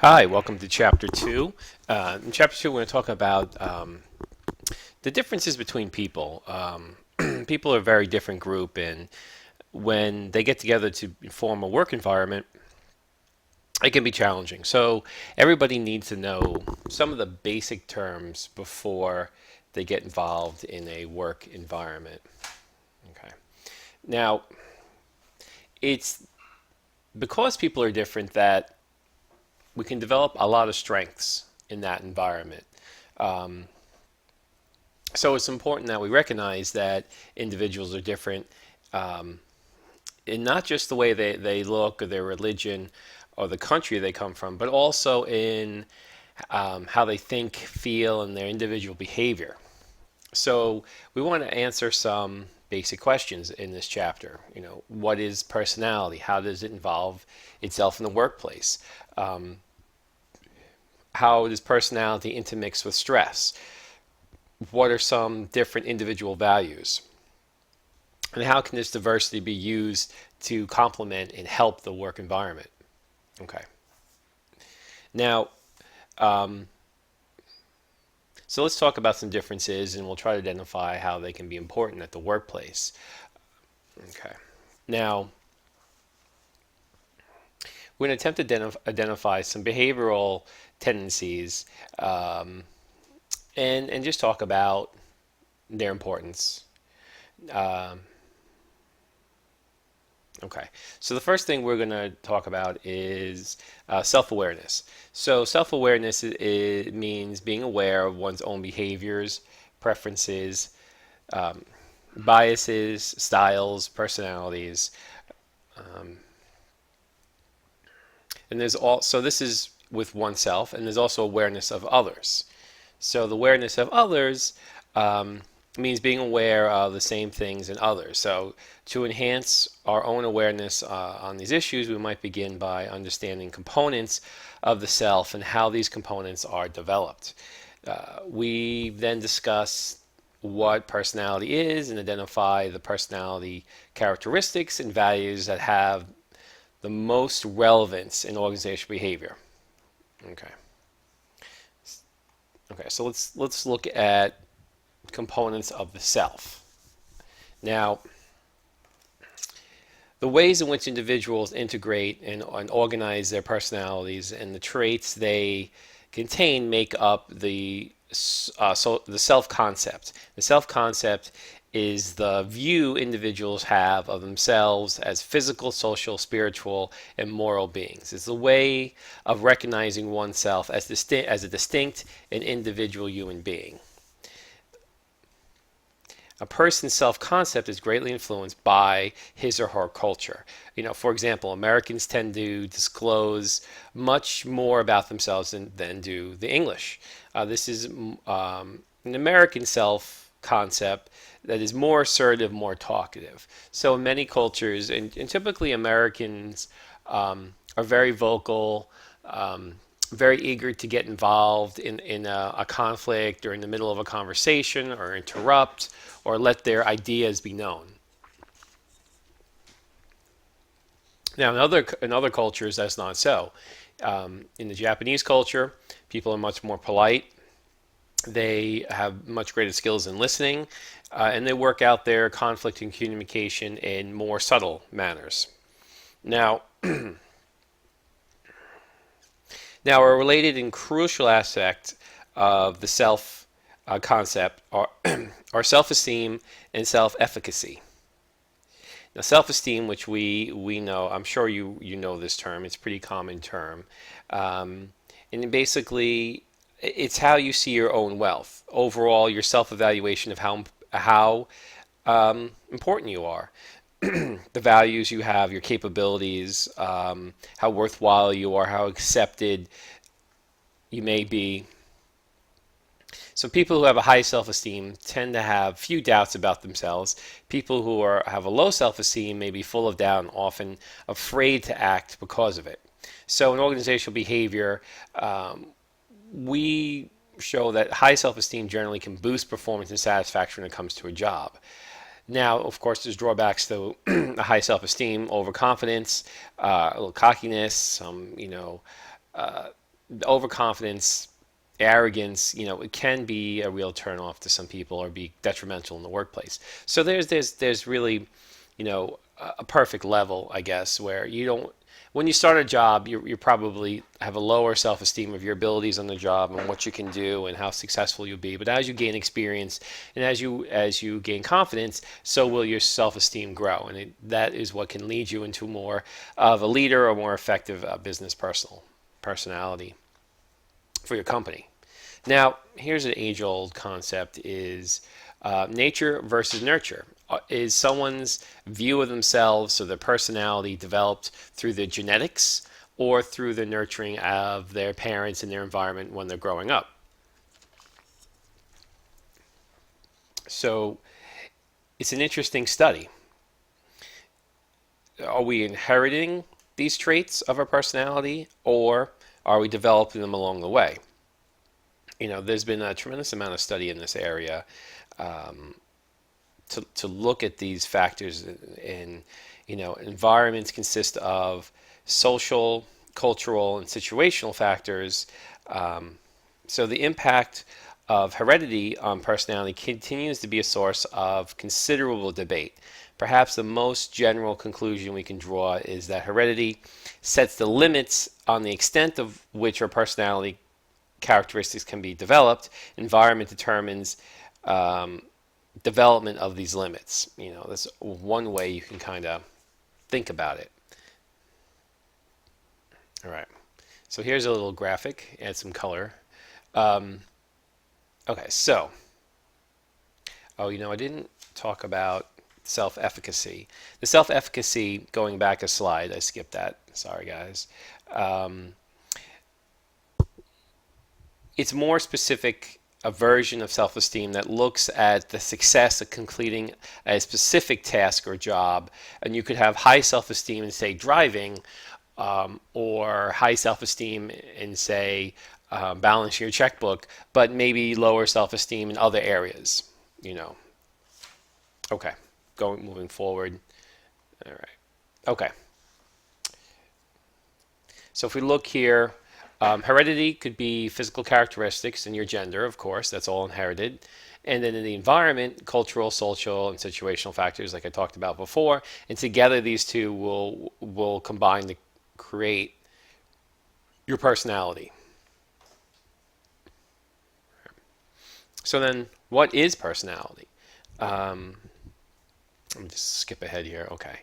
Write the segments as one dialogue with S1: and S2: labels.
S1: Hi, welcome to Chapter 2. In Chapter 2, we're going to talk about the differences between people. People are a very different group, and when they get together to form a work environment, it can be challenging. So, everybody needs to know some of the basic terms before they get involved in a work environment. Okay. Now, it's because people are different that we can develop a lot of strengths in that environment. Um, so it's important that we recognize that individuals are different in not just the way they look or their religion or the country they come from, but also in how they think, feel, and their individual behavior. So we want to answer some basic questions in this chapter. What is personality? How does it involve itself in the workplace? Um, how does personality intermix with stress? What are some different individual values? And how can this diversity be used to complement and help the work environment? Okay. Now, um, so let's talk about some differences and we'll try to identify how they can be important at the workplace. Okay. Now, we're going to attempt to identify some behavioral tendencies and just talk about their importance. Um, okay, so the first thing we're going to talk about is self-awareness. So self-awareness means being aware of one's own behaviors, preferences, um, biases, styles, personalities, um, and this is with oneself, and there's also awareness of others. So the awareness of others means being aware of the same things in others. So to enhance our own awareness on these issues, we might begin by understanding components of the self and how these components are developed. We then discuss what personality is and identify the personality characteristics and values that have the most relevance in organizational behavior. Okay. Okay, so let's look at components of the self. Now, the ways in which individuals integrate and organize their personalities and the traits they contain make up the self concept. The self concept is the view individuals have of themselves as physical, social, spiritual, and moral beings. It's a way of recognizing oneself as a distinct and individual human being. A person's self-concept is greatly influenced by his or her culture. For example, Americans tend to disclose much more about themselves than do the English. This is an American self-concept that is more assertive, more talkative. So in many cultures, and typically Americans are very vocal, very eager to get involved in a conflict or in the middle of a conversation or interrupt or let their ideas be known. Now, in other cultures, that's not so. In the Japanese culture, people are much more polite. They have much greater skills in listening, and they work out their conflict and communication in more subtle manners. Now, Now, a related and crucial aspect of the self concept are self-esteem and self-efficacy. Now, self-esteem, which we know, I'm sure you know this term. It's a pretty common term, and basically, it's how you see your own wealth. Overall, your self-evaluation of how important you are, the values you have, your capabilities, how worthwhile you are, how accepted you may be. So people who have a high self-esteem tend to have few doubts about themselves. People who have a low self-esteem may be full of doubt and often afraid to act because of it. So in organizational behavior, we show that high self-esteem generally can boost performance and satisfaction when it comes to a job. Now, of course, there's drawbacks to a high self-esteem, overconfidence, a little cockiness, some, overconfidence, arrogance, it can be a real turnoff to some people or be detrimental in the workplace. So there's really, a perfect level, I guess, where you don't. When you start a job, you probably have a lower self-esteem of your abilities on the job and what you can do and how successful you'll be. But as you gain experience and as you gain confidence, so will your self-esteem grow, and that is what can lead you into more of a leader or more effective business personality for your company. Now, here's an age-old concept: is nature versus nurture. Is someone's view of themselves or their personality developed through the genetics or through the nurturing of their parents and their environment when they're growing up? So it's an interesting study. Are we inheriting these traits of our personality, or are we developing them along the way? There's been a tremendous amount of study in this area. To look at these factors, and environments consist of social, cultural, and situational factors. So the impact of heredity on personality continues to be a source of considerable debate. Perhaps the most general conclusion we can draw is that heredity sets the limits on the extent of which our personality characteristics can be developed. Environment determines development of these limits. That's one way you can kind of think about it. All right. So here's a little graphic, add some color. Okay, so, I didn't talk about self-efficacy. The self-efficacy, going back a slide, I skipped that. Sorry, guys. It's more specific, a version of self-esteem that looks at the success of completing a specific task or job. And you could have high self-esteem in, say, driving, or high self-esteem in, say, balancing your checkbook, but maybe lower self-esteem in other areas. Okay, moving forward. All right. Okay. So if we look here, heredity could be physical characteristics and your gender, of course, that's all inherited. And then in the environment, cultural, social, and situational factors, like I talked about before. And together, these two will combine to create your personality. So then, what is personality? Let me just skip ahead here. Okay.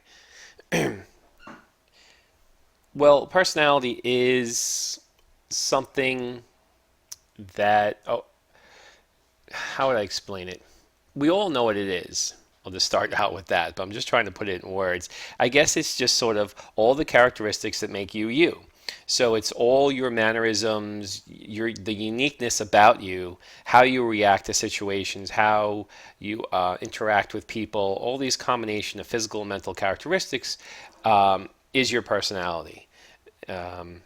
S1: Well, personality is something that, how would I explain it? We all know what it is. I'll just start out with that, but I'm just trying to put it in words. I guess it's just sort of all the characteristics that make you you. So it's all your mannerisms, the uniqueness about you, how you react to situations, how you interact with people. All these combination of physical and mental characteristics is your personality. Some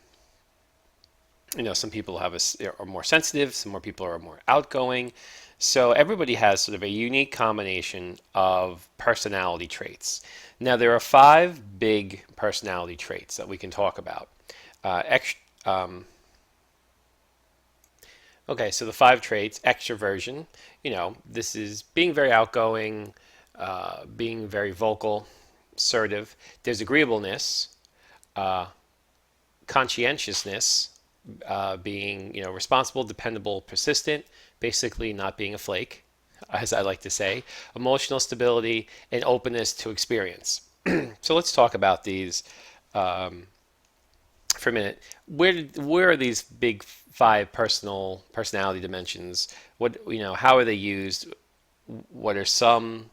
S1: people are more sensitive, some more people are more outgoing. So everybody has sort of a unique combination of personality traits. Now there are 5 big personality traits that we can talk about. Okay, so the 5 traits: extroversion. This is being very outgoing, being very vocal, assertive. There's agreeableness, conscientiousness, being responsible, dependable, persistent, basically not being a flake, as I like to say. Emotional stability and openness to experience. So let's talk about these for a minute. Where are these big 5 personality dimensions? How are they used? What are some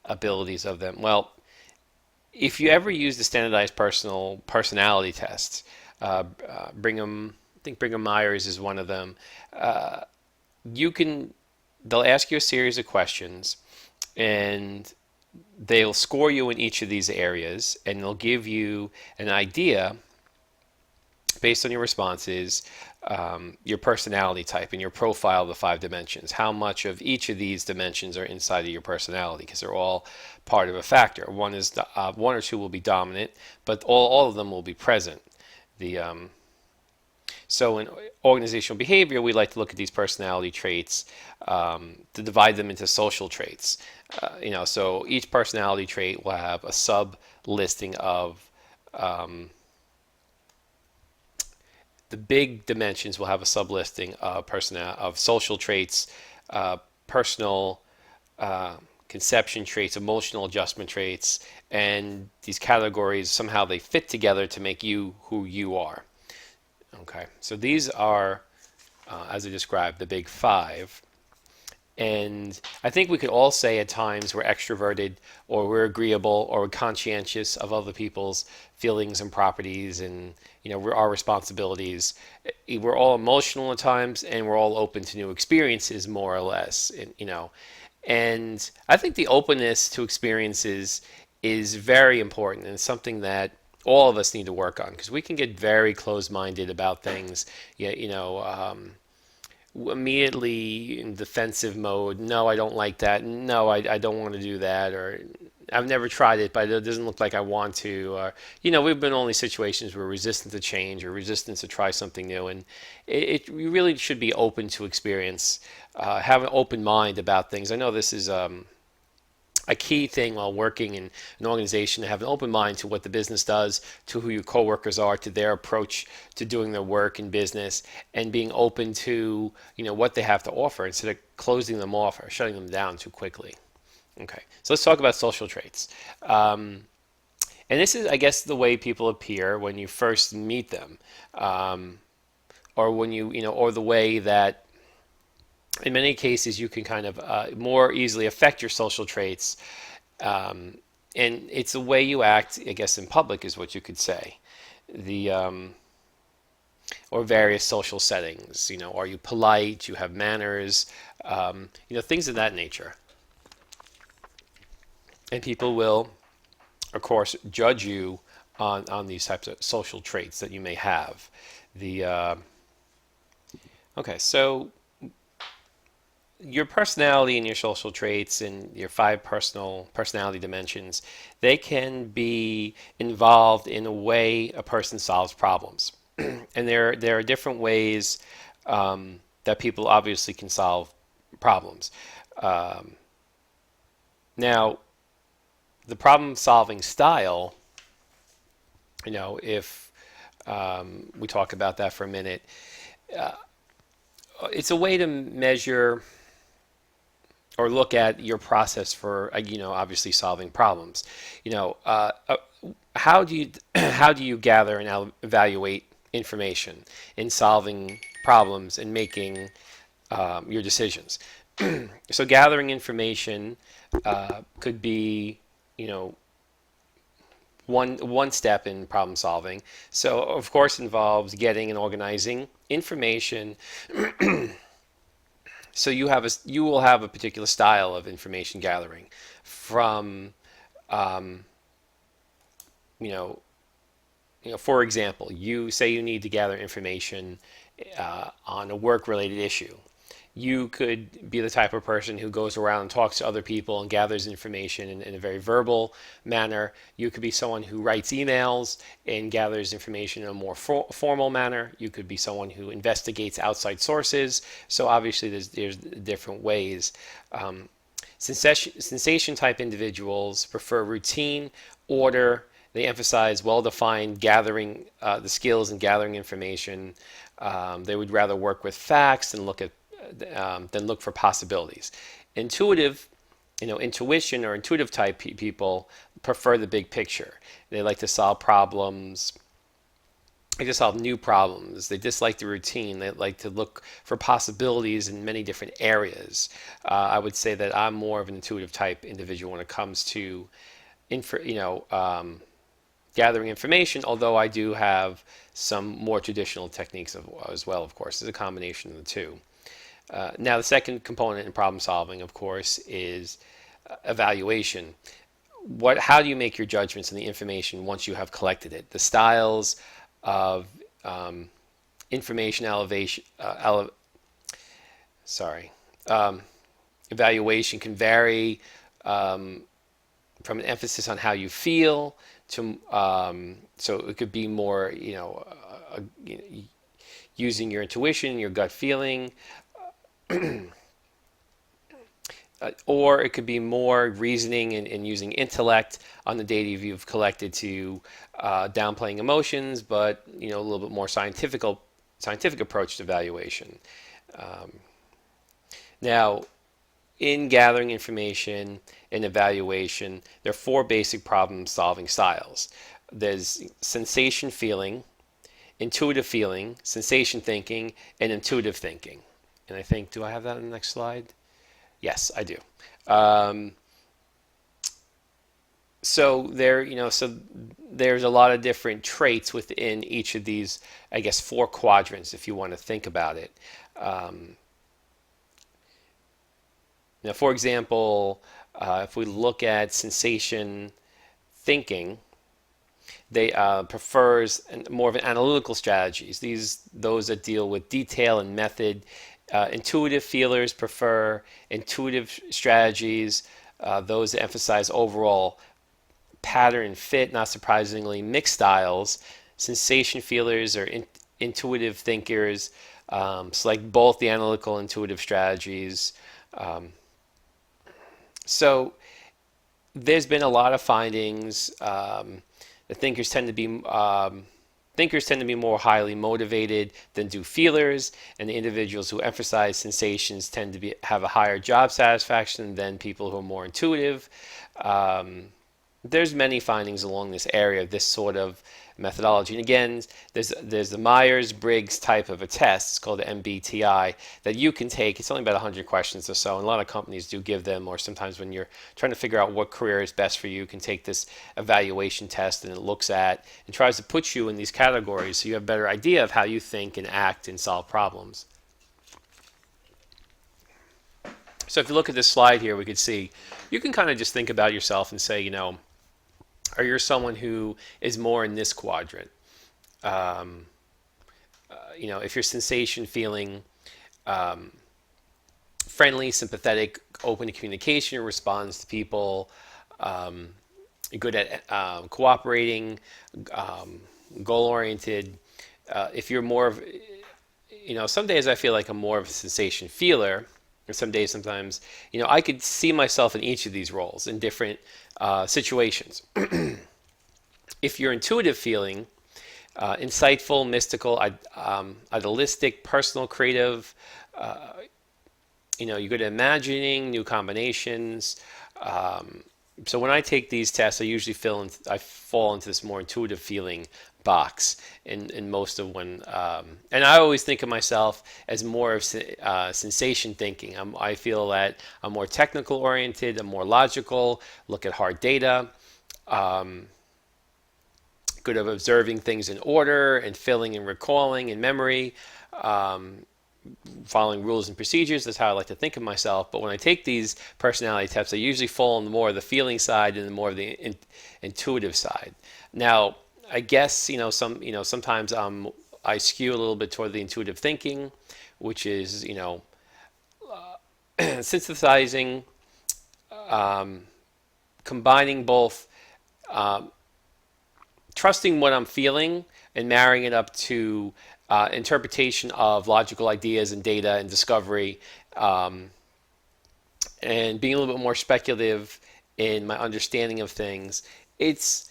S1: abilities of them? Well, if you ever use the standardized personality tests, Brigham Myers is one of them. They'll ask you a series of questions, and they'll score you in each of these areas, and they'll give you an idea based on your responses, your personality type and your profile of the 5 dimensions. How much of each of these dimensions are inside of your personality, because they're all part of a factor. One or two will be dominant, but all of them will be present. So in organizational behavior, we like to look at these personality traits to divide them into social traits. So each personality trait will have a sub listing of the big dimensions will have a sublisting of social traits, personal conception traits, emotional adjustment traits, and these categories somehow they fit together to make you who you are. Okay, so these are, as I described, the big five. And I think we could all say at times we're extroverted or we're agreeable or we're conscientious of other people's feelings and properties and we're our responsibilities. We're all emotional at times and we're all open to new experiences more or less. And I think the openness to experiences is very important and something that all of us need to work on because we can get very closed-minded about things. Immediately in defensive mode. No, I don't like that. No, I don't want to do that. Or I've never tried it, but it doesn't look like I want to. Or, we've been only situations where we're resistant to change or resistant to try something new. And you really should be open to experience, have an open mind about things. I know this is a key thing while working in an organization to have an open mind to what the business does, to who your coworkers are, to their approach to doing their work in business, and being open to what they have to offer instead of closing them off or shutting them down too quickly. Okay, so let's talk about social traits. And this is, I guess, the way people appear when you first meet them, or when or the way that in many cases you can kind of more easily affect your social traits. And it's the way you act, I guess, in public is what you could say. Or various social settings. Are you polite? You have manners? Things of that nature. And people will, of course, judge you on these types of social traits that you may have. Okay, so your personality and your social traits and your five personality dimensions, they can be involved in the way a person solves problems. And there are different ways that people obviously can solve problems. Now, the problem-solving style, if we talk about that for a minute, it's a way to measure or look at your process for obviously solving problems. How do you gather and evaluate information in solving problems and making your decisions? So gathering information could be one step in problem solving. So of course involves getting and organizing information. So you will have a particular style of information gathering from, for example, you say you need to gather information on a work-related issue. You could be the type of person who goes around and talks to other people and gathers information in a very verbal manner. You could be someone who writes emails and gathers information in a more formal manner. You could be someone who investigates outside sources. So obviously there's different ways. Sensation type individuals prefer routine, order. They emphasize well-defined gathering, the skills in gathering information. They would rather work with facts than look for possibilities. Intuition or intuitive type people prefer the big picture. They like to solve problems. They like to solve new problems. They dislike the routine. They like to look for possibilities in many different areas. I would say that I'm more of an intuitive type individual when it comes to gathering information, although I do have some more traditional techniques as well, of course. It's a combination of the two. Now, the second component in problem solving, of course, is evaluation. How do you make your judgments on the information once you have collected it? The styles of information evaluation can vary from an emphasis on how you feel to so it could be more using your intuition, your gut feeling, or it could be more reasoning and using intellect on the data you've collected to downplaying emotions, but a little bit more scientific approach to evaluation. Now, in gathering information and evaluation, there are four basic problem-solving styles. There's sensation feeling, intuitive feeling, sensation thinking, and intuitive thinking. And I think, do I have that on the next slide? Yes, I do. So there's a lot of different traits within each of these, I guess, four quadrants, if you want to think about it. Now, for example, if we look at sensation thinking, they prefers more of an analytical strategies. Those that deal with detail and method. Intuitive feelers prefer intuitive strategies. Those that emphasize overall pattern fit, not surprisingly, mixed styles. Sensation feelers are intuitive thinkers, select both the analytical and intuitive strategies. So there's been a lot of findings. The thinkers tend to be more highly motivated than do feelers, and the individuals who emphasize sensations tend to have a higher job satisfaction than people who are more intuitive. There's many findings along this area of this sort of methodology. And again, there's the Myers-Briggs type of a test. It's called the MBTI that you can take. It's only about 100 questions or so, and a lot of companies do give them, or sometimes when you're trying to figure out what career is best for you can take this evaluation test, and it looks at and tries to put you in these categories so you have a better idea of how you think and act and solve problems. So if you look at this slide here, we could see you can kind of just think about yourself and say, are you someone who is more in this quadrant? If you're sensation feeling, friendly, sympathetic, open to communication, responds to people, good at cooperating, goal-oriented. If you're more of, some days I feel like I'm more of a sensation feeler, and some days sometimes, I could see myself in each of these roles in different situations. If you're intuitive feeling, insightful, mystical, idealistic, personal, creative, you're good at imagining new combinations. So when I take these tests, I usually I fall into this more intuitive feeling box in most of when, and I always think of myself as more of sensation thinking. I feel that I'm more technical oriented, I'm more logical, look at hard data, good at observing things in order and filling and recalling in memory, following rules and procedures. That's how I like to think of myself. But when I take these personality tests, I usually fall on more of the feeling side and more of the intuitive side. Now, I guess sometimes I skew a little bit toward the intuitive thinking, which is synthesizing, combining both trusting what I'm feeling and marrying it up to interpretation of logical ideas and data and discovery, and being a little bit more speculative in my understanding of things. It's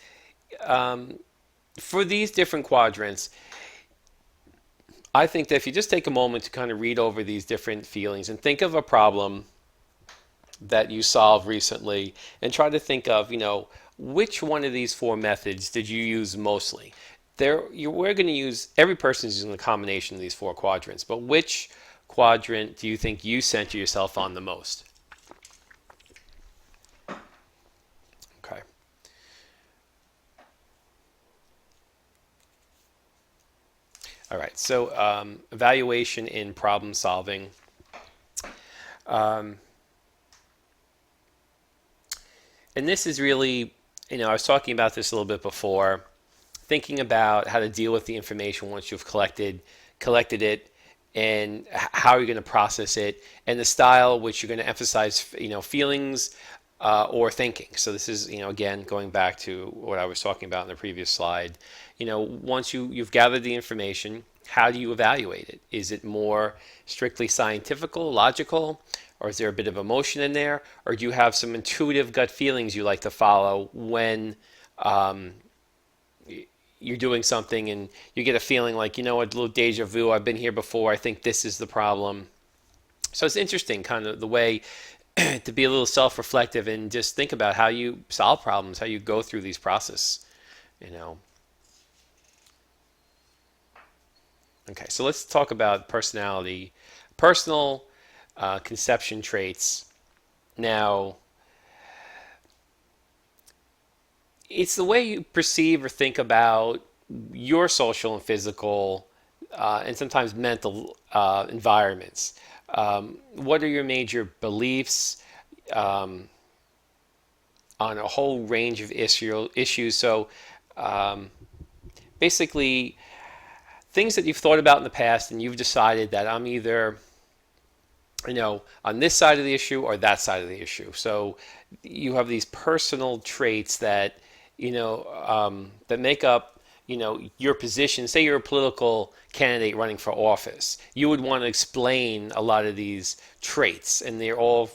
S1: for these different quadrants, I think that if you just take a moment to kind of read over these different feelings and think of a problem that you solved recently and try to think of, which one of these four methods did you use mostly? We're going to use, every person is using a combination of these four quadrants, but which quadrant do you think you center yourself on the most? Okay. All right, so evaluation in problem solving. And this is really, I was talking about this a little bit before, thinking about how to deal with the information once you've collected it, and how you're going to process it, and the style which you're going to emphasize, feelings or thinking. So this is, again, going back to what I was talking about in the previous slide. Once you've gathered the information, how do you evaluate it? Is it more strictly scientifical, logical, or is there a bit of emotion in there? Or do you have some intuitive gut feelings you like to follow when um, you're doing something and you get a feeling like, you know what, a little deja vu, I've been here before, I think this is the problem. So it's interesting, kind of the way to be a little self-reflective and just think about how you solve problems, how you go through these processes, you know. Okay, so let's talk about personality, personal conception traits. Now, it's the way you perceive or think about your social and physical and sometimes mental environments. What are your major beliefs um, on a whole range of issues? So um, basically, things that you've thought about in the past and you've decided that I'm either on this side of the issue or that side of the issue. So you have these personal traits that, that make up, your position. Say you're a political candidate running for office. You would want to explain a lot of these traits, and they're all,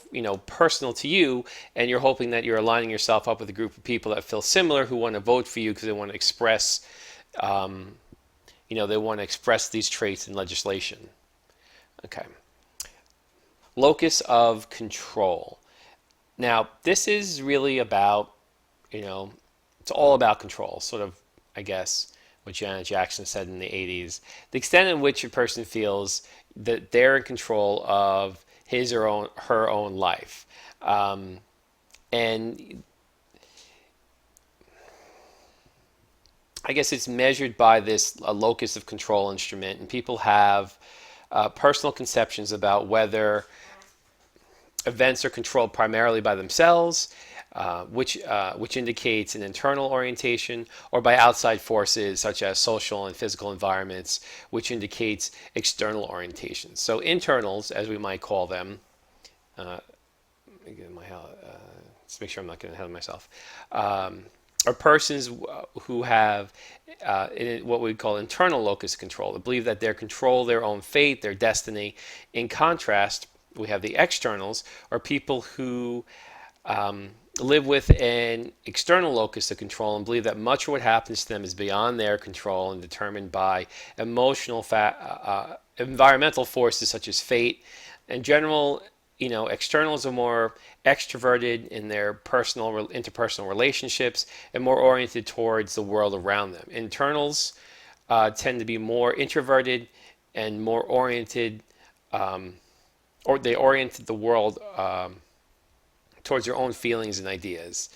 S1: personal to you, and you're hoping that you're aligning yourself up with a group of people that feel similar who want to vote for you because they want to express, they want to express these traits in legislation. Okay. Locus of control. Now, this is really about, it's all about control, sort of, I guess, what Janet Jackson said in the 80s. The extent in which a person feels that they're in control of his or her own life. And I guess it's measured by this locus of control instrument, and people have personal conceptions about whether events are controlled primarily by themselves, which indicates an internal orientation, or by outside forces such as social and physical environments, which indicates external orientations. So internals, as we might call them, let's make sure I'm not getting ahead of myself, are persons who have what we call internal locus of control, that believe that they control their own fate, their destiny. In contrast, we have the externals, or people who live with an external locus of control and believe that much of what happens to them is beyond their control and determined by environmental forces such as fate. In general, externals are more extroverted in their interpersonal relationships and more oriented towards the world around them. Internals tend to be more introverted and more oriented, or they oriented the world towards their own feelings and ideas.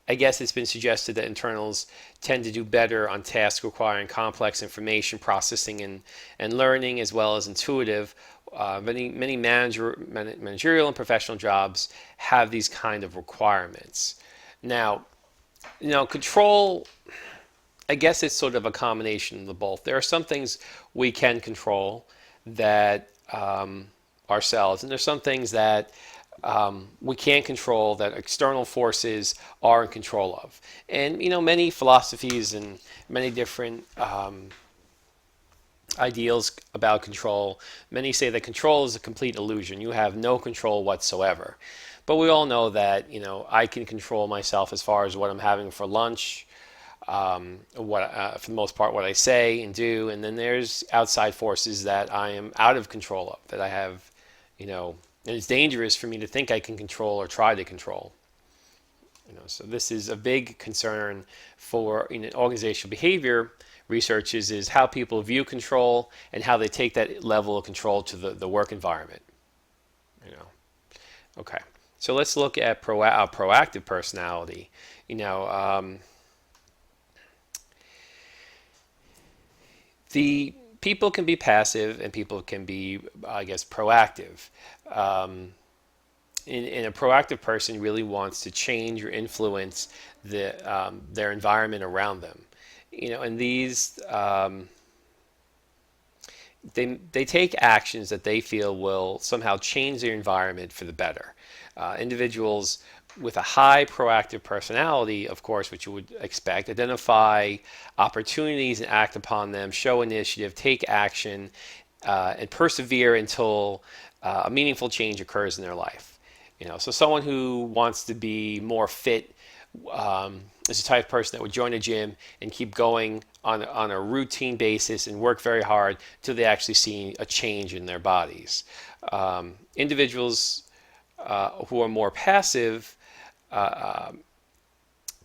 S1: I guess it's been suggested that internals tend to do better on tasks requiring complex information processing and learning, as well as intuitive. Many managerial and professional jobs have these kind of requirements. Now, control, I guess it's sort of a combination of the both. There are some things we can control that ourselves, and there's some things that we can't control that external forces are in control of. And many philosophies and many different ideals about control. Many say that control is a complete illusion. You have no control whatsoever. But we all know that I can control myself as far as what I'm having for lunch, for the most part, what I say and do. And then there's outside forces that I am out of control of, that I have, and it's dangerous for me to think I can control or try to control. So this is a big concern for organizational behavior researchers, is how people view control and how they take that level of control to the work environment. Okay, so let's look at proactive personality. The people can be passive and people can be, I guess, proactive. And a proactive person really wants to change or influence their environment around them. And these they take actions that they feel will somehow change their environment for the better. Individuals with a high proactive personality, of course, which you would expect, identify opportunities and act upon them, show initiative, take action, and persevere until a meaningful change occurs in their life. So someone who wants to be more fit is the type of person that would join a gym and keep going on a routine basis and work very hard till they actually see a change in their bodies. Individuals who are more passive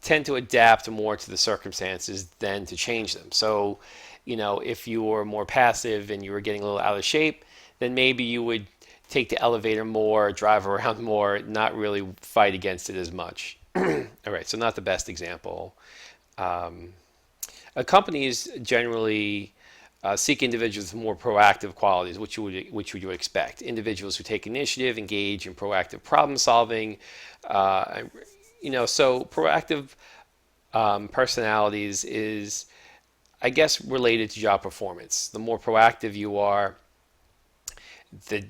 S1: tend to adapt more to the circumstances than to change them. So, if you were more passive and you were getting a little out of shape, then maybe you would take the elevator more, drive around more, not really fight against it as much. All right, so not the best example. Companies generally seek individuals with more proactive qualities, which you would expect. Individuals who take initiative, engage in proactive problem solving. So proactive personalities is, I guess, related to job performance. The more proactive you are,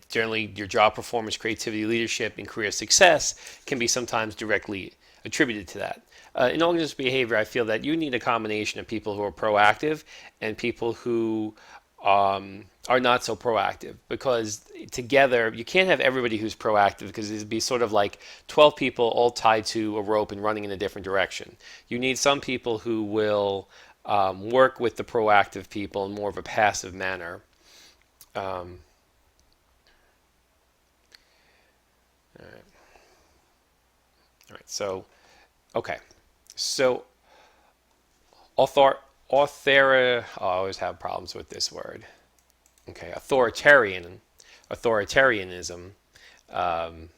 S1: generally your job performance, creativity, leadership, and career success can be sometimes directly attributed to that. In organizational behavior, I feel that you need a combination of people who are proactive and people who are not so proactive, because together you can't have everybody who's proactive, because it'd be sort of like 12 people all tied to a rope and running in a different direction. You need some people who will work with the proactive people in more of a passive manner. All right. So, okay. So, I always have problems with this word. Okay, authoritarianism. Um,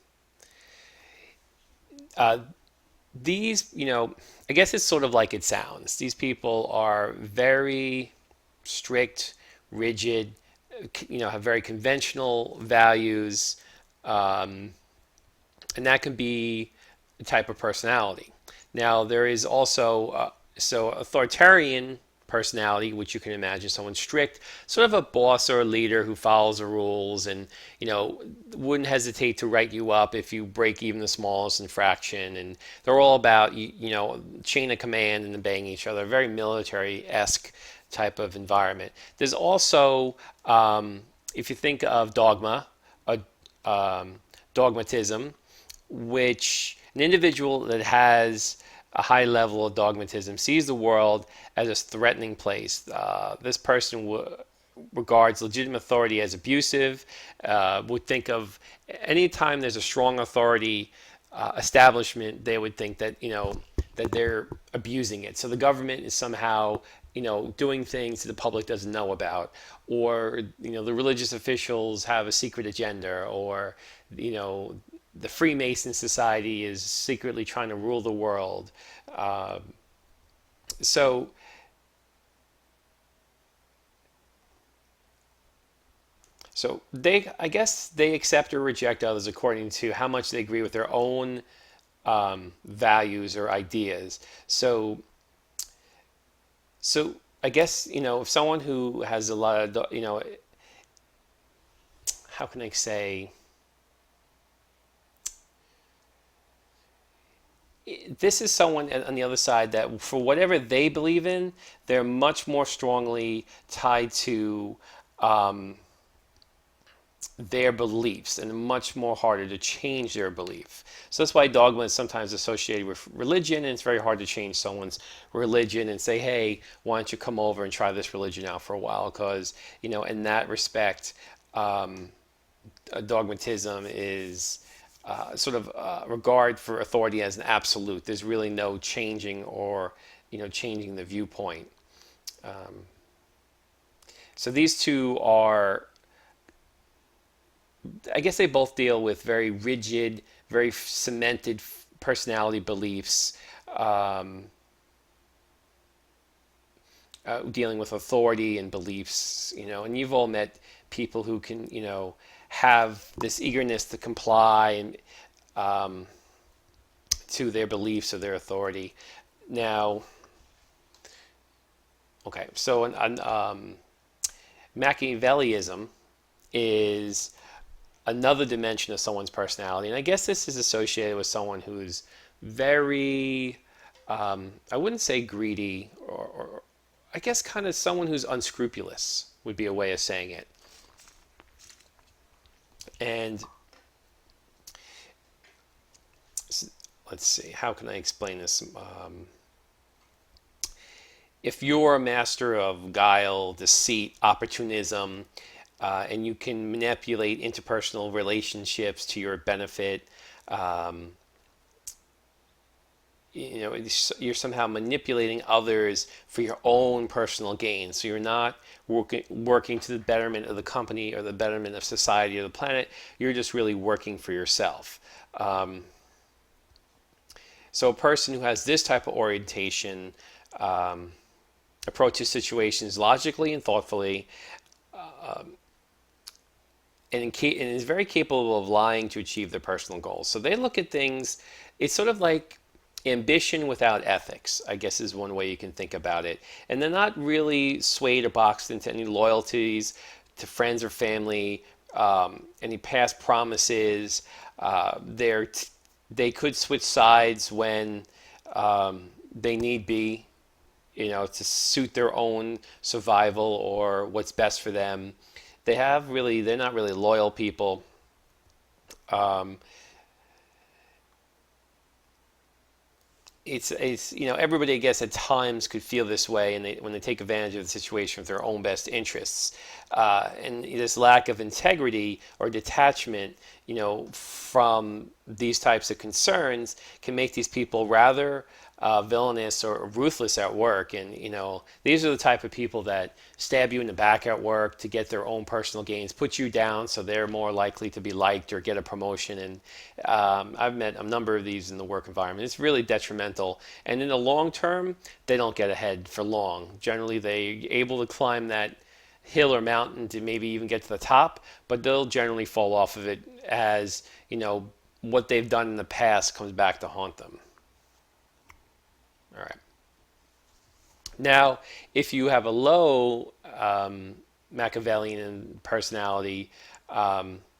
S1: these, I guess it's sort of like it sounds. These people are very strict, rigid, have very conventional values, and that can be a type of personality. Now, there is also authoritarian personality, which you can imagine someone strict, sort of a boss or a leader who follows the rules and wouldn't hesitate to write you up if you break even the smallest infraction. And they're all about chain of command and obeying each other. Very military-esque type of environment. There's also, if you think of dogmatism, which an individual that has a high level of dogmatism sees the world as a threatening place. This person regards legitimate authority as abusive, would think of any time there's a strong authority establishment, they would think that, that they're abusing it. So the government is somehow, doing things that the public doesn't know about, or, the religious officials have a secret agenda, or, the Freemason Society is secretly trying to rule the world. So I guess they accept or reject others according to how much they agree with their own values or ideas. So I guess, if someone who has a lot of, how can I say, this is someone on the other side that for whatever they believe in, they're much more strongly tied to their beliefs, and much more harder to change their belief. So that's why dogma is sometimes associated with religion, and it's very hard to change someone's religion and say, hey, why don't you come over and try this religion out for a while? Because, in that respect, dogmatism is sort of regard for authority as an absolute. There's really no changing or, changing the viewpoint. So these two are, I guess they both deal with very rigid, very cemented personality beliefs, dealing with authority and beliefs, and you've all met people who can, have this eagerness to comply and to their beliefs or their authority. Now, okay, so Machiavellianism is another dimension of someone's personality. And I guess this is associated with someone who's very, I wouldn't say greedy, or I guess kind of someone who's unscrupulous would be a way of saying it. And let's see, how can I explain this? If you're a master of guile, deceit, opportunism, and you can manipulate interpersonal relationships to your benefit, um, you're somehow manipulating others for your own personal gain. So you're not working to the betterment of the company or the betterment of society or the planet. You're just really working for yourself. So a person who has this type of orientation approaches situations logically and thoughtfully, and is very capable of lying to achieve their personal goals. So they look at things, it's sort of like ambition without ethics, I guess is one way you can think about it. And they're not really swayed or boxed into any loyalties to friends or family, any past promises. They could switch sides when they need be, to suit their own survival or what's best for them. They're not really loyal people. Um, it's everybody, I guess, at times could feel this way, and when they take advantage of the situation for their own best interests, and this lack of integrity or detachment, from these types of concerns can make these people rather villainous or ruthless at work. And these are the type of people that stab you in the back at work to get their own personal gains, put you down so they're more likely to be liked or get a promotion. And I've met a number of these in the work environment. It's really detrimental, and in the long term they don't get ahead for long. Generally they're able to climb that hill or mountain to maybe even get to the top, but they'll generally fall off of it as what they've done in the past comes back to haunt them. All right. Now, if you have a low Machiavellian personality,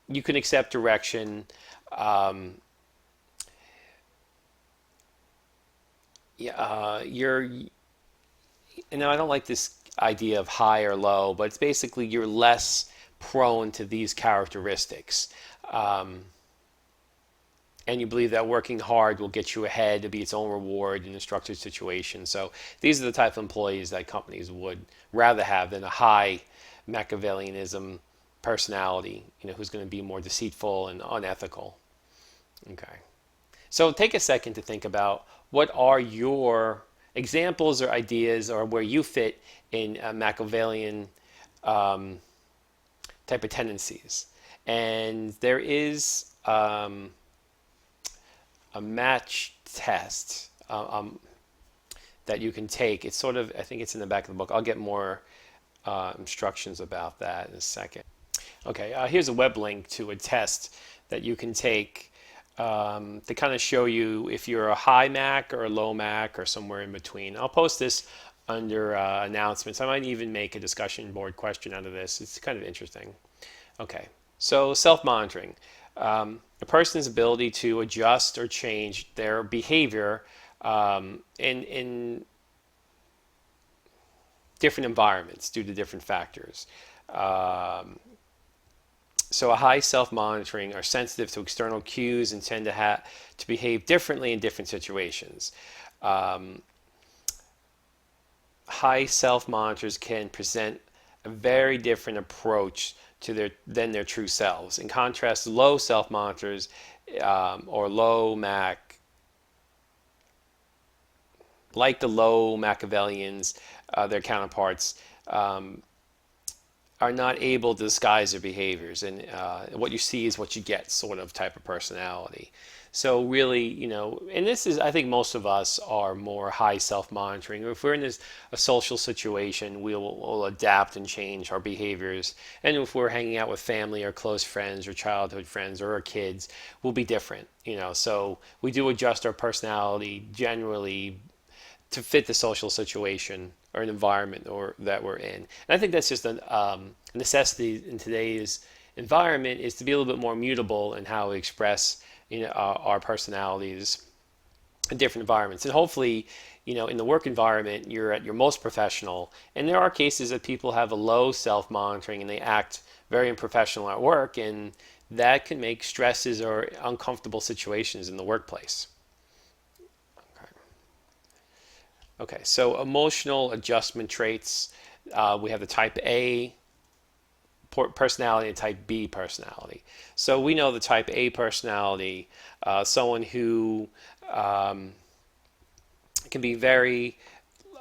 S1: you can accept direction. Um, you're, I don't like this idea of high or low, but it's basically you're less prone to these characteristics. Um, and you believe that working hard will get you ahead to be its own reward in a structured situation. So these are the type of employees that companies would rather have than a high Machiavellianism personality, who's going to be more deceitful and unethical. Okay. So take a second to think about what are your examples or ideas or where you fit in Machiavellian um, type of tendencies. And there is a match test that you can take. It's sort of, I think it's in the back of the book. I'll get more instructions about that in a second. Okay, here's a web link to a test that you can take to kind of show you if you're a high Mac or a low Mac or somewhere in between. I'll post this under announcements. I might even make a discussion board question out of this. It's kind of interesting. Okay, so self-monitoring. A person's ability to adjust or change their behavior in different environments due to different factors. So a high self-monitoring are sensitive to external cues and tend to behave differently in different situations. High self-monitors can present a very different approach than their true selves. In contrast, low self-monitors or low Mac, like the low Machiavellians, their counterparts, are not able to disguise their behaviors, and what you see is what you get, sort of type of personality. So really, and this is, I think most of us are more high self-monitoring. If we're in a social situation, we'll adapt and change our behaviors. And if we're hanging out with family or close friends or childhood friends or our kids, we'll be different. So we do adjust our personality generally to fit the social situation or an environment or that we're in. And I think that's just a necessity in today's environment is to be a little bit more mutable in how we express, our personalities in different environments. And hopefully, in the work environment, you're at your most professional. And there are cases that people have a low self-monitoring and they act very unprofessional at work, and that can make stresses or uncomfortable situations in the workplace. Okay, so emotional adjustment traits. We have the type A personality and type B personality. So we know the type A personality, someone who can be very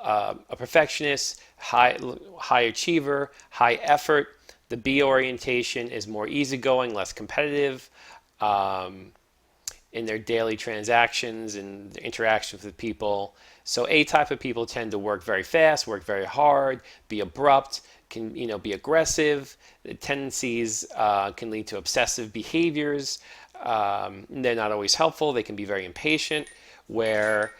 S1: a perfectionist, high achiever, high effort. The B orientation is more easygoing, less competitive in their daily transactions and interactions with people. So A type of people tend to work very fast, work very hard, be abrupt, can be aggressive. The tendencies can lead to obsessive behaviors. They're not always helpful. They can be very impatient. Where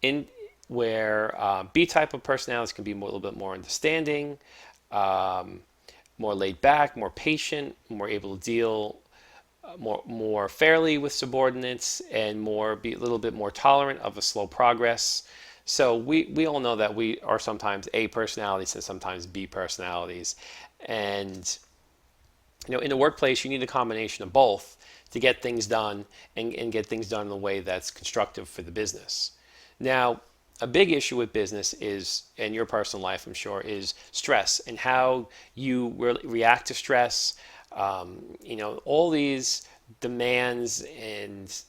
S1: in where B type of personalities can be a little bit more understanding, more laid back, more patient, more able to deal more fairly with subordinates, and be a little bit more tolerant of a slow progress. So we all know that we are sometimes A personalities and sometimes B personalities. And in the workplace, you need a combination of both to get things done and get things done in a way that's constructive for the business. Now, a big issue with business is, and your personal life, I'm sure, is stress and how you react to stress. All these demands and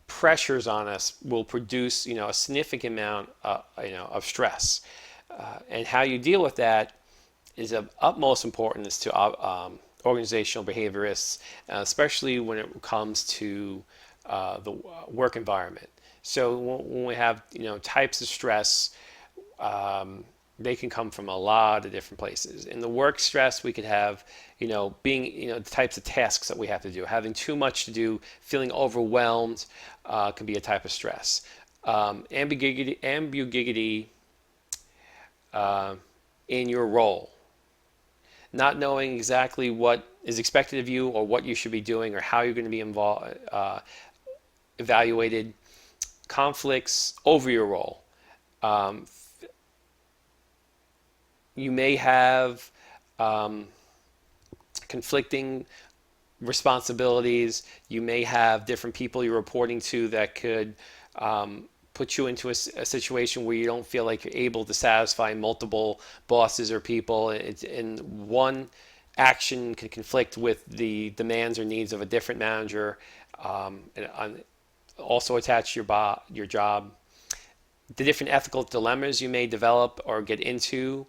S1: pressures on us will produce, a significant amount, of stress. And how you deal with that is of utmost importance to organizational behaviorists, especially when it comes to the work environment. So when we have types of stress, they can come from a lot of different places. In the work stress, we could have being the types of tasks that we have to do. Having too much to do, feeling overwhelmed, can be a type of stress. Ambiguity in your role. Not knowing exactly what is expected of you or what you should be doing or how you're going to be evaluated. Conflicts over your role. You may have conflicting responsibilities. You may have different people you're reporting to that could put you into a situation where you don't feel like you're able to satisfy multiple bosses or people. And one action can conflict with the demands or needs of a different manager. And also attach your job. The different ethical dilemmas you may develop or get into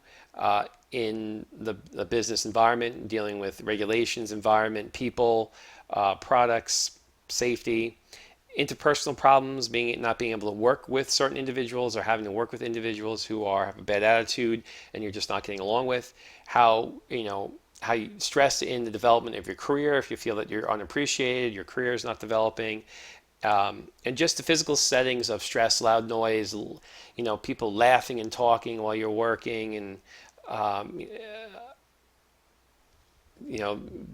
S1: in the business environment, dealing with regulations, environment, people, products, safety, interpersonal problems, not being able to work with certain individuals or having to work with individuals who have a bad attitude and you're just not getting along with. How you stress in the development of your career if you feel that you're unappreciated, your career is not developing. And just the physical settings of stress, loud noise, people laughing and talking while you're working, and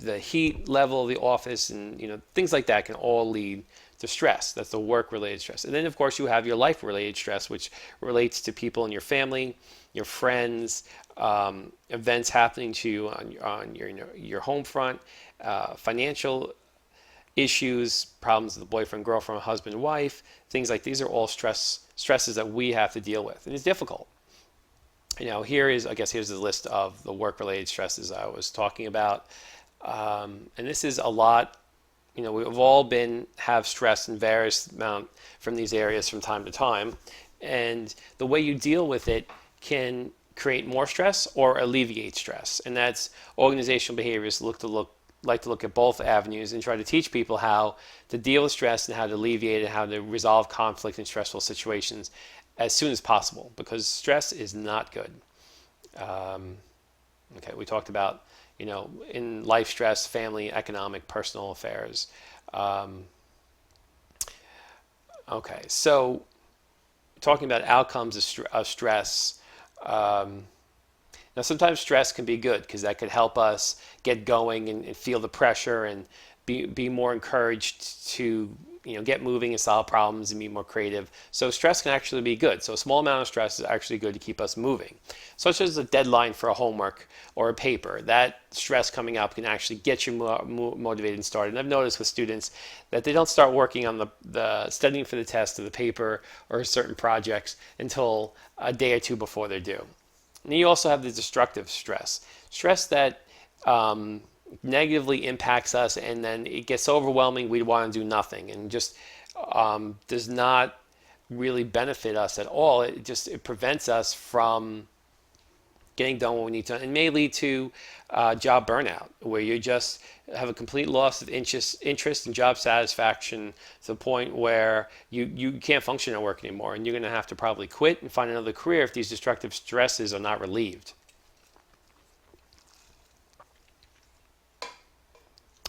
S1: the heat level of the office, and things like that can all lead to stress. That's the work-related stress. And then, of course, you have your life-related stress, which relates to people in your family, your friends, events happening to you on your home front, financial issues, problems with the boyfriend, girlfriend, husband, wife, things like these are all stresses that we have to deal with, and it's difficult. Here's the list of the work-related stresses I was talking about, and this is a lot. We've all have stress in various amount from these areas from time to time, and the way you deal with it can create more stress or alleviate stress, and that's organizational behaviors like to look at both avenues and try to teach people how to deal with stress and how to alleviate it, how to resolve conflict in stressful situations as soon as possible, because stress is not good. We talked about, in life stress, family, economic, personal affairs. So talking about outcomes of stress, Now, sometimes stress can be good because that could help us get going and feel the pressure and be more encouraged to get moving and solve problems and be more creative. So stress can actually be good. So a small amount of stress is actually good to keep us moving, such as a deadline for a homework or a paper. That stress coming up can actually get you motivated and started. And I've noticed with students that they don't start working on the studying for the test or the paper or certain projects until a day or two before they're due. And you also have the destructive stress that negatively impacts us, and then it gets so overwhelming we want to do nothing and just does not really benefit us at all. It prevents us from getting done what we need to, and may lead to job burnout, where you just have a complete loss of interest and job satisfaction to the point where you can't function at work anymore, and you're going to have to probably quit and find another career if these destructive stresses are not relieved.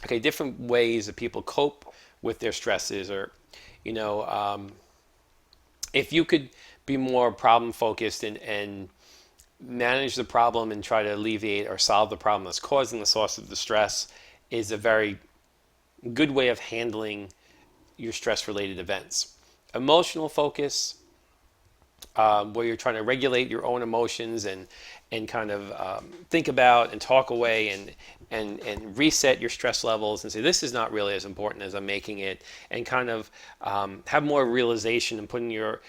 S1: Okay, different ways that people cope with their stresses, or if you could be more problem focused and manage the problem and try to alleviate or solve the problem that's causing the source of the stress, is a very good way of handling your stress related events. Emotional focus, where you're trying to regulate your own emotions and kind of think about and talk away and reset your stress levels and say, this is not really as important as I'm making it, and kind of have more realization and putting your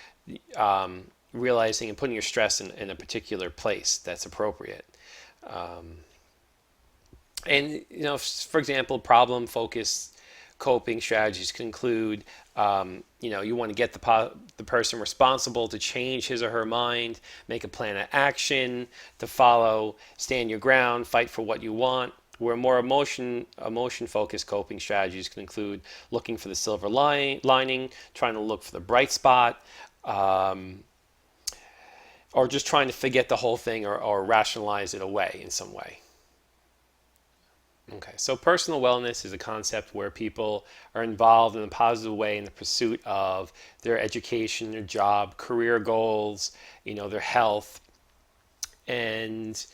S1: realizing and putting your stress in a particular place that's appropriate. And for example, problem focused coping strategies can include you want to get the person responsible to change his or her mind, make a plan of action to follow, stand your ground, fight for what you want. Where more emotion focused coping strategies can include looking for the silver lining, trying to look for the bright spot, or just trying to forget the whole thing or rationalize it away in some way. Okay, so personal wellness is a concept where people are involved in a positive way in the pursuit of their education, their job, career goals, their health, and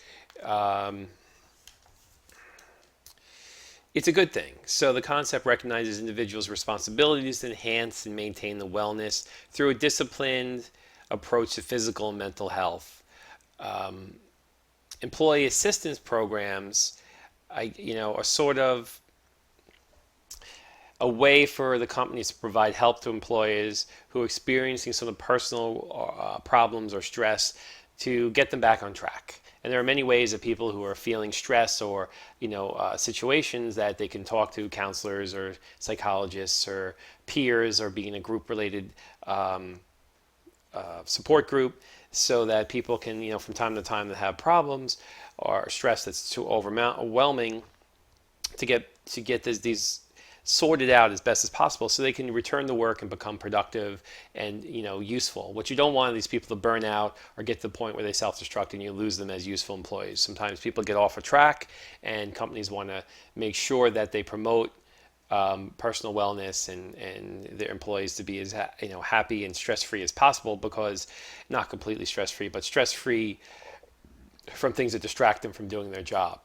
S1: it's a good thing. So the concept recognizes individuals' responsibilities to enhance and maintain the wellness through a disciplined approach to physical and mental health. Employee assistance programs, are sort of a way for the companies to provide help to employees who are experiencing some of the personal problems or stress to get them back on track. And there are many ways that people who are feeling stress or situations that they can talk to counselors or psychologists or peers, or be in a group-related support group, so that people can, from time to time, that have problems or stress that's too overwhelming, to get these sorted out as best as possible, so they can return to work and become productive and useful. What you don't want are these people to burn out or get to the point where they self-destruct and you lose them as useful employees. Sometimes people get off a track, and companies want to make sure that they promote personal wellness and their employees to be as happy and stress-free as possible, because not completely stress-free, but stress-free from things that distract them from doing their job.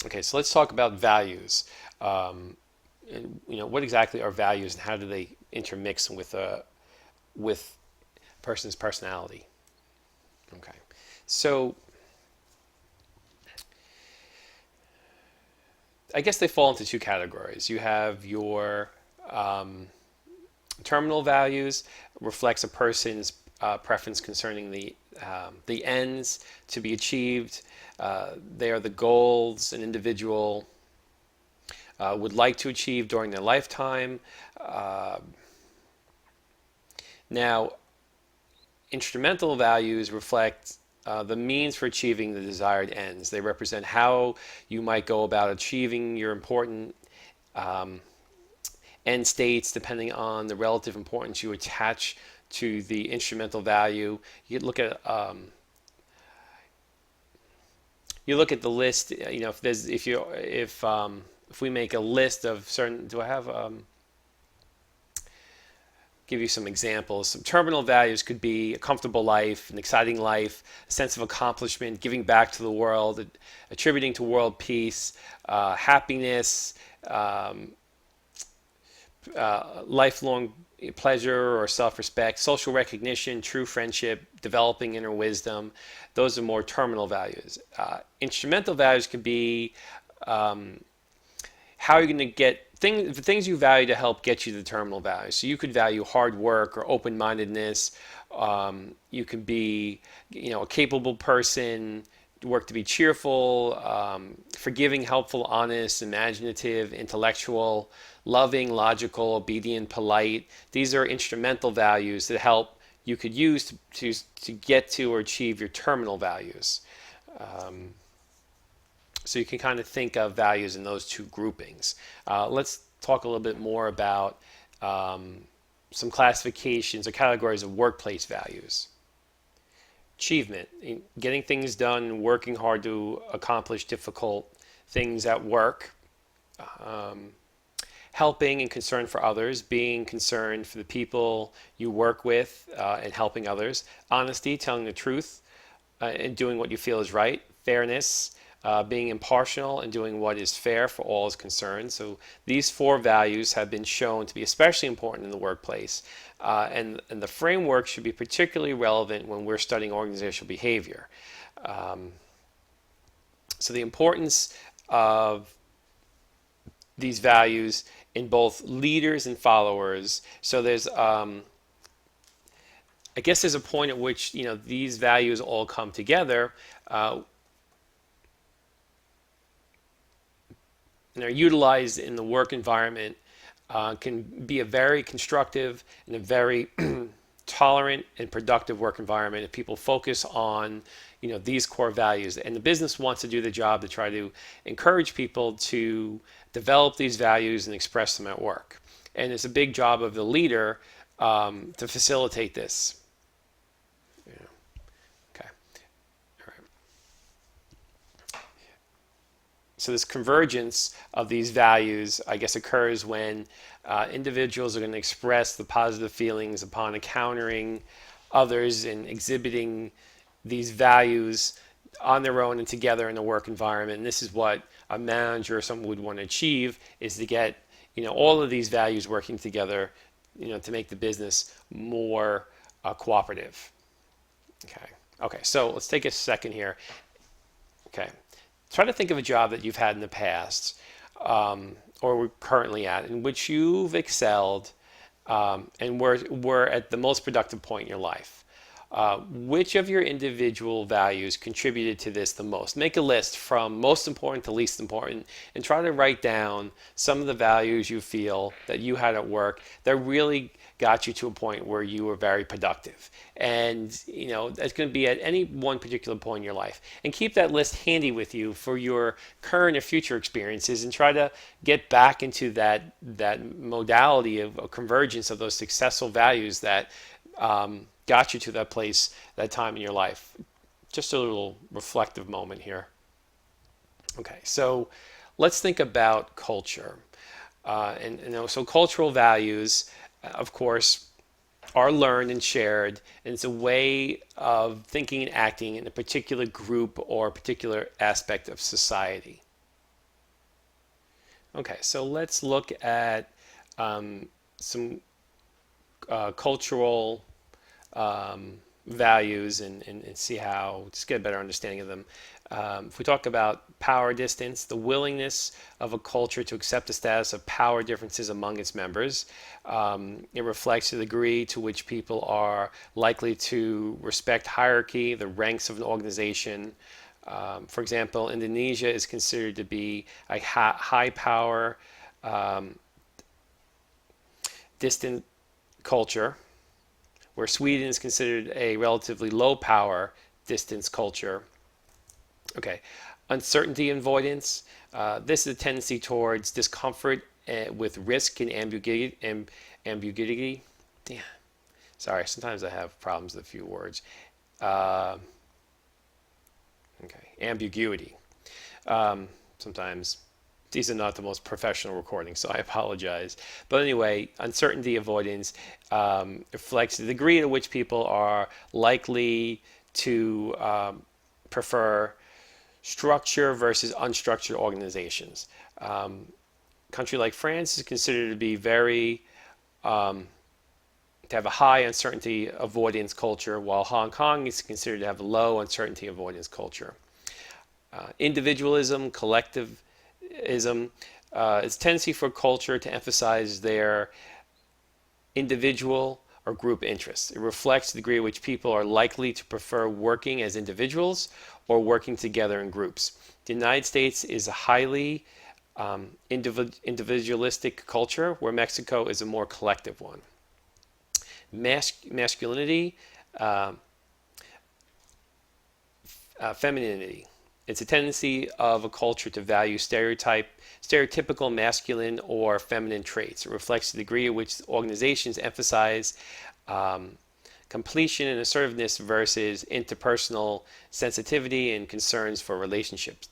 S1: Okay, so let's talk about values. What exactly are values, and how do they intermix with a person's personality? Okay, so I guess they fall into two categories. You have your terminal values, reflects a person's preference concerning the ends to be achieved. They are the goals an individual would like to achieve during their lifetime. Now, instrumental values reflect the means for achieving the desired ends. They represent how you might go about achieving your important end states, depending on the relative importance you attach to the instrumental value. You look at the list. If we make a list of certain, do I have give you some examples. Some terminal values could be a comfortable life, an exciting life, a sense of accomplishment, giving back to the world, attributing to world peace, happiness, lifelong pleasure or self-respect, social recognition, true friendship, developing inner wisdom. Those are more terminal values. Instrumental values could be how you're going to get the things you value to help get you to the terminal values. So you could value hard work or open-mindedness. You could be, a capable person, work to be cheerful, forgiving, helpful, honest, imaginative, intellectual, loving, logical, obedient, polite. These are instrumental values that help you could use to get to or achieve your terminal values. So you can kind of think of values in those two groupings. Let's talk a little bit more about some classifications or categories of workplace values. Achievement, getting things done, working hard to accomplish difficult things at work. Helping and concern for others, being concerned for the people you work with and helping others. Honesty, telling the truth and doing what you feel is right. Fairness, being impartial and doing what is fair for all is concerned. So these four values have been shown to be especially important in the workplace. And the framework should be particularly relevant when we're studying organizational behavior. So the importance of these values in both leaders and followers. So there's, I guess there's a point at which, these values all come together and are utilized in the work environment, can be a very constructive and a very tolerant and productive work environment if people focus on these core values. And the business wants to do the job to try to encourage people to develop these values and express them at work. And it's a big job of the leader to facilitate this. Okay. All right. So this convergence of these values, I guess, occurs when individuals are going to express the positive feelings upon encountering others and exhibiting these values on their own and together in the work environment. And this is what a manager or someone would want to achieve, is to get all of these values working together to make the business more cooperative. Okay, so let's take a second here. Okay, try to think of a job that you've had in the past or we're currently at, in which you've excelled and were at the most productive point in your life. Which of your individual values contributed to this the most? Make a list from most important to least important and try to write down some of the values you feel that you had at work that really got you to a point where you were very productive. And that's going to be at any one particular point in your life. And keep that list handy with you for your current or future experiences, and try to get back into that modality of a convergence of those successful values that got you to that place, that time in your life. Just a little reflective moment here. Okay, so let's think about culture. So cultural values, of course, are learned and shared, and it's a way of thinking and acting in a particular group or particular aspect of society. Okay, so let's look at some cultural values and see how, just get a better understanding of them. If we talk about power distance, the willingness of a culture to accept the status of power differences among its members. It reflects the degree to which people are likely to respect hierarchy, the ranks of an organization. For example, Indonesia is considered to be a high power, distant culture, where Sweden is considered a relatively low power distance culture. Okay, uncertainty avoidance. This is a tendency towards discomfort with risk and ambiguity. Damn. Sorry, sometimes I have problems with a few words. Ambiguity. Sometimes These are not the most professional recordings, so I apologize. But anyway, uncertainty avoidance reflects the degree to which people are likely to prefer structure versus unstructured organizations. A country like France is considered to be to have a high uncertainty avoidance culture, while Hong Kong is considered to have a low uncertainty avoidance culture. Individualism, collectivism, it's tendency for culture to emphasize their individual or group interests. It reflects the degree to which people are likely to prefer working as individuals or working together in groups. The United States is a highly individualistic culture, where Mexico is a more collective one. Masculinity, femininity. It's a tendency of a culture to value stereotypical masculine or feminine traits. It reflects the degree to which organizations emphasize completion and assertiveness versus interpersonal sensitivity and concerns for relationships.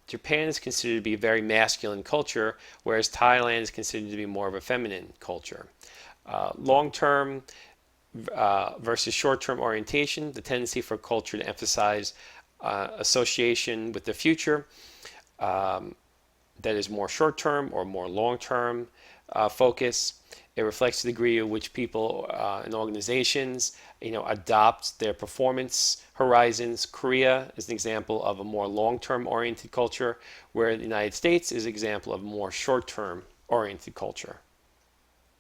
S1: Japan is considered to be a very masculine culture, whereas Thailand is considered to be more of a feminine culture. Long-term versus short-term orientation, the tendency for culture to emphasize association with the future that is more short-term or more long-term focus. It reflects the degree to which people and organizations, adopt their performance horizons. Korea is an example of a more long-term oriented culture, where the United States is an example of a more short-term oriented culture.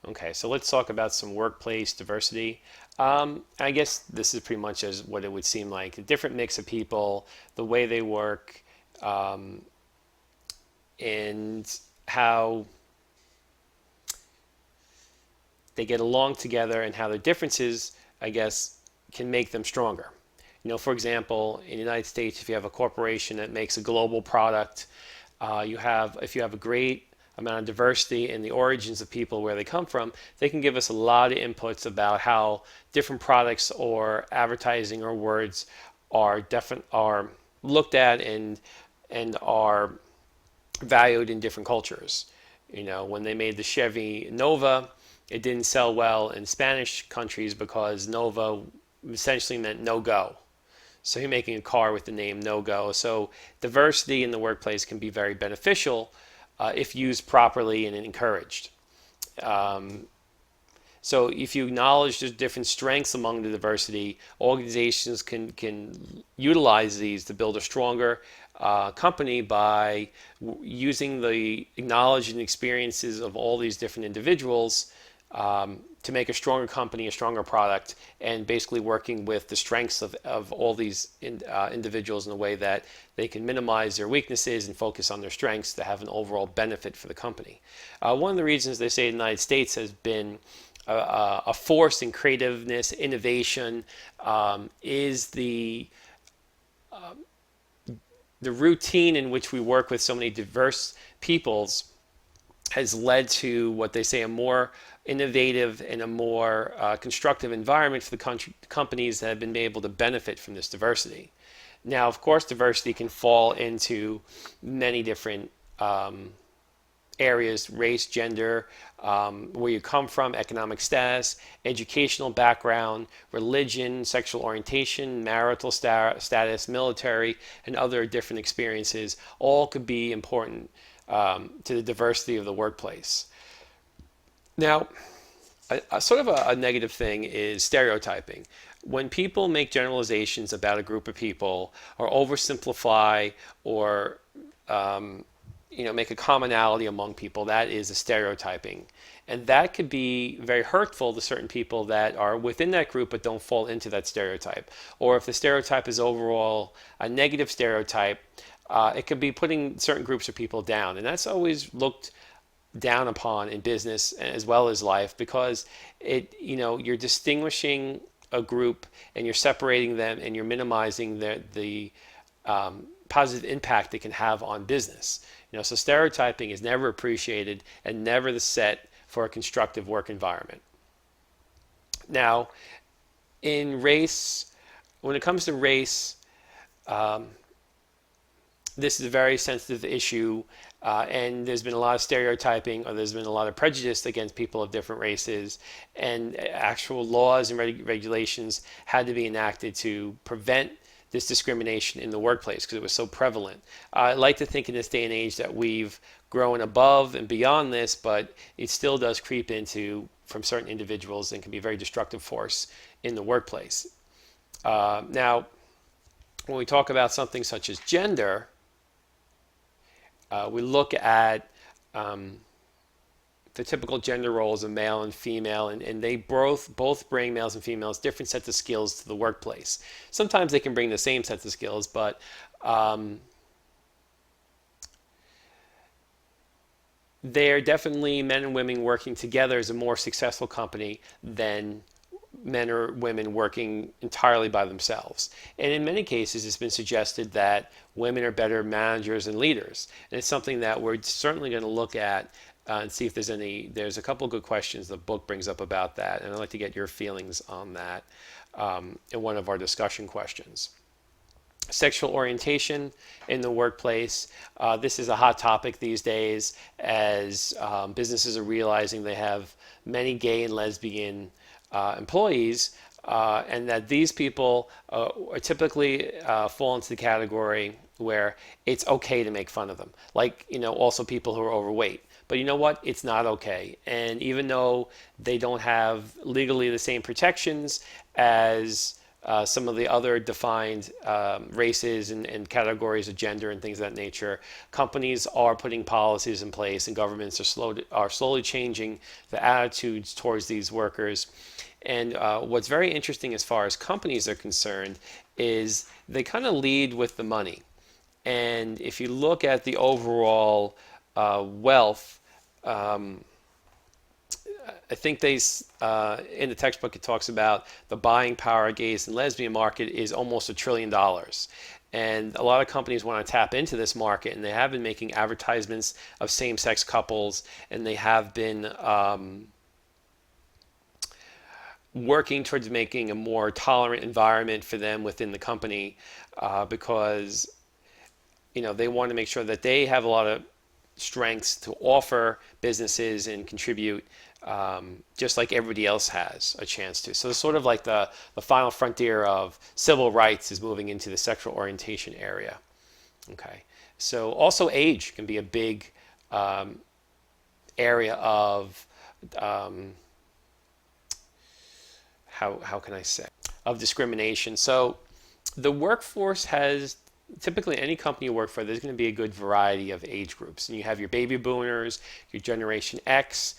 S1: Okay, so let's talk about some workplace diversity. I guess this is pretty much as what it would seem like. A different mix of people, the way they work, and how they get along together, and how their differences, I guess, can make them stronger. For example, in the United States, if you have a corporation that makes a global product, if you have a great amount of diversity in the origins of people, where they come from, they can give us a lot of inputs about how different products or advertising or words are looked at and are valued in different cultures. When they made the Chevy Nova, it didn't sell well in Spanish countries because Nova essentially meant no go. So you're making a car with the name no go. So diversity in the workplace can be very beneficial if used properly and encouraged. So if you acknowledge the different strengths among the diversity, organizations can utilize these to build a stronger company by using the knowledge and experiences of all these different individuals to make a stronger company, a stronger product, and basically working with the strengths of all these individuals in a way that they can minimize their weaknesses and focus on their strengths to have an overall benefit for the company. One of the reasons they say the United States has been a force in creativeness, innovation, is the routine in which we work with so many diverse peoples has led to what they say a more innovative and a more constructive environment for the companies that have been able to benefit from this diversity. Now, of course, diversity can fall into many different areas: race, gender, where you come from, economic status, educational background, religion, sexual orientation, marital status, military, and other different experiences. All could be important to the diversity of the workplace. Now, a sort of a negative thing is stereotyping. When people make generalizations about a group of people, or oversimplify, or make a commonality among people, that is a stereotyping. And that could be very hurtful to certain people that are within that group but don't fall into that stereotype. Or if the stereotype is overall a negative stereotype, it could be putting certain groups of people down. And that's always looked down upon in business as well as life, because you're distinguishing a group and you're separating them and you're minimizing the positive impact it can have on business. So stereotyping is never appreciated and never the set for a constructive work environment. Now, when it comes to race, this is a very sensitive issue, and there's been a lot of stereotyping, or there's been a lot of prejudice against people of different races, and actual laws and regulations had to be enacted to prevent this discrimination in the workplace because it was so prevalent. I like to think in this day and age that we've grown above and beyond this, but it still does creep into from certain individuals and can be a very destructive force in the workplace. Now, when we talk about something such as gender, we look at the typical gender roles of male and female, and they both bring, males and females, different sets of skills to the workplace. Sometimes they can bring the same sets of skills, but they're definitely, men and women working together as a more successful company than men or women working entirely by themselves. And in many cases, it's been suggested that women are better managers and leaders. And it's something that we're certainly going to look at and see if there's a couple of good questions the book brings up about that. And I'd like to get your feelings on that in one of our discussion questions. Sexual orientation in the workplace. This is a hot topic these days as businesses are realizing they have many gay and lesbian employees, and that these people typically fall into the category where it's okay to make fun of them. Like, also people who are overweight. But you know what? It's not okay. And even though they don't have legally the same protections as some of the other defined races and categories of gender and things of that nature, companies are putting policies in place, and governments are slowly changing the attitudes towards these workers. And what's very interesting as far as companies are concerned is they kind of lead with the money. And if you look at the overall wealth, I think in the textbook it talks about the buying power of gays and lesbian market is almost $1 trillion. And a lot of companies want to tap into this market, and they have been making advertisements of same-sex couples, and they have been working towards making a more tolerant environment for them within the company because they want to make sure that they have a lot of strengths to offer businesses and contribute just like everybody else has a chance to. So it's sort of like the final frontier of civil rights is moving into the sexual orientation area. Okay. So also age can be a big area of how can I say, of discrimination. So the workforce has, typically any company you work for, there's going to be a good variety of age groups. And you have your baby boomers, your Generation X,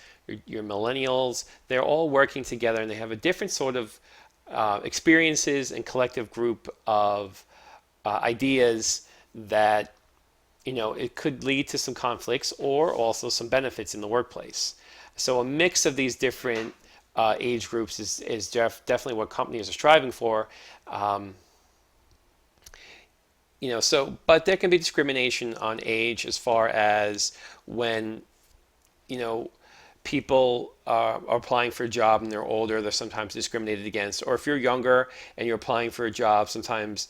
S1: your millennials. They're all working together, and they have a different sort of experiences and collective group of ideas that, it could lead to some conflicts or also some benefits in the workplace. So a mix of these different age groups is definitely what companies are striving for. But there can be discrimination on age as far as when, people are applying for a job and they're older, they're sometimes discriminated against. Or if you're younger and you're applying for a job, sometimes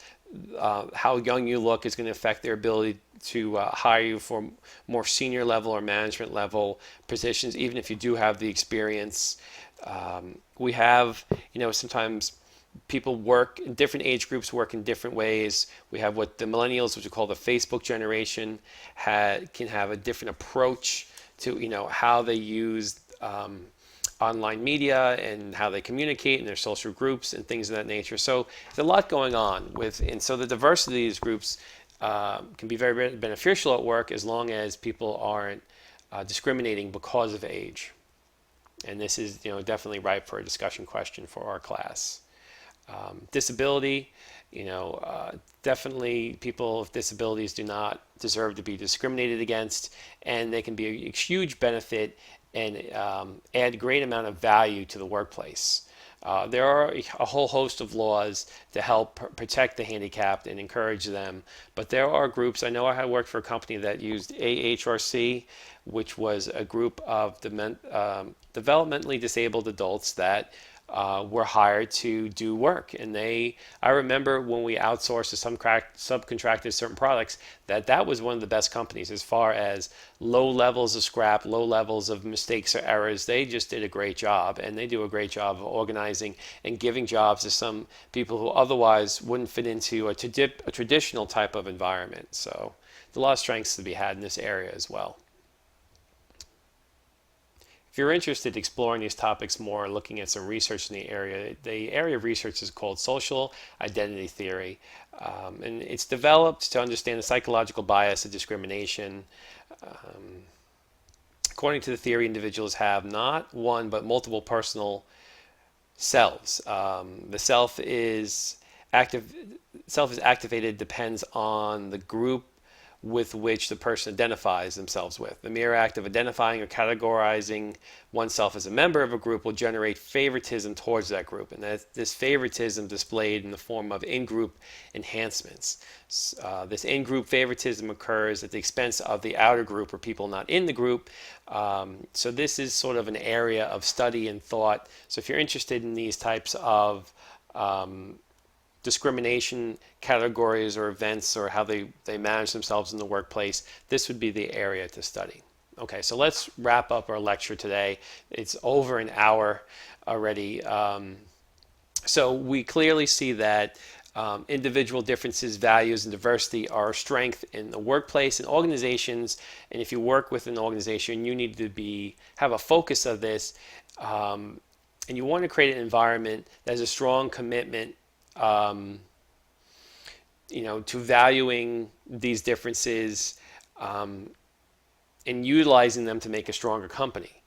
S1: how young you look is going to affect their ability to hire you for more senior level or management level positions, even if you do have the experience. We have, sometimes people work in different age groups, work in different ways. We have what the millennials, which we call the Facebook generation, can have a different approach to how they use online media and how they communicate in their social groups and things of that nature. So there's a lot going on and so the diversity of these groups can be very beneficial at work as long as people aren't discriminating because of age. And this is definitely ripe for a discussion question for our class. Disability, definitely people with disabilities do not deserve to be discriminated against, and they can be a huge benefit and add a great amount of value to the workplace. There are a whole host of laws to help protect the handicapped and encourage them, but there are groups. I know I had worked for a company that used AHRC, which was a group of developmentally disabled adults that were hired to do work. And I remember when we outsourced to some subcontractors certain products, that was one of the best companies as far as low levels of scrap, low levels of mistakes or errors. They just did a great job, and they do a great job of organizing and giving jobs to some people who otherwise wouldn't fit into a traditional type of environment. So there's a lot of strengths to be had in this area as well. If you're interested in exploring these topics more, looking at some research in the area of research is called social identity theory. And it's developed to understand the psychological bias of discrimination. Um, According to the theory, individuals have not one but multiple personal selves. The active, self is activated depends on the group with which the person identifies themselves with. The mere act of identifying or categorizing oneself as a member of a group will generate favoritism towards that group, and this favoritism displayed in the form of in-group enhancements. This in-group favoritism occurs at the expense of the outer group or people not in the group. So this is sort of an area of study and thought. So if you're interested in these types of discrimination categories or events or how they manage themselves in the workplace, this would be the area to study. Okay, so let's wrap up our lecture today. It's over an hour already. So we clearly see that individual differences, values, and diversity are a strength in the workplace and organizations. And if you work with an organization, you need to have a focus of this. And you want to create an environment that has a strong commitment to valuing these differences and utilizing them to make a stronger company.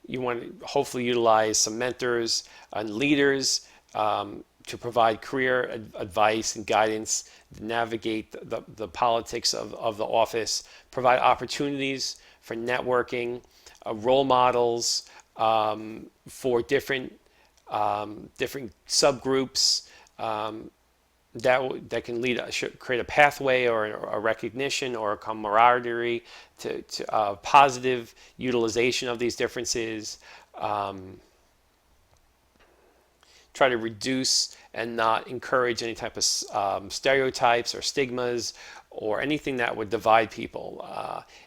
S1: You want to hopefully utilize some mentors and leaders to provide career advice and guidance, navigate the politics of the office, provide opportunities for networking, role models for different subgroups that can create a pathway or a recognition or a camaraderie to positive utilization of these differences. Try to reduce and not encourage any type of stereotypes or stigmas or anything that would divide people.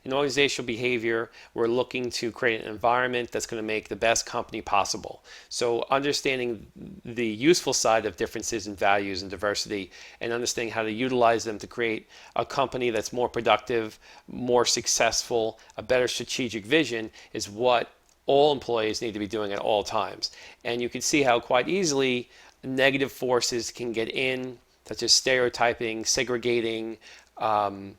S1: In organizational behavior, we're looking to create an environment that's going to make the best company possible. So understanding the useful side of differences in values and diversity and understanding how to utilize them to create a company that's more productive, more successful, a better strategic vision is what all employees need to be doing at all times. And you can see how quite easily negative forces can get in, such as stereotyping, segregating, bad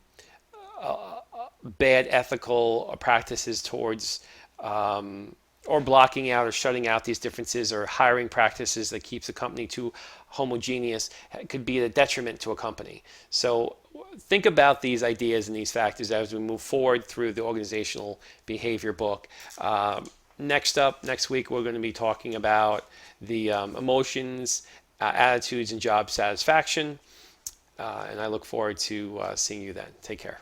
S1: ethical practices towards or blocking out or shutting out these differences, or hiring practices that keeps a company too homogeneous. It could be a detriment to a company. So think about these ideas and these factors as we move forward through the organizational behavior book. Next week, we're going to be talking about the emotions, attitudes, and job satisfaction. And I look forward to seeing you then. Take care.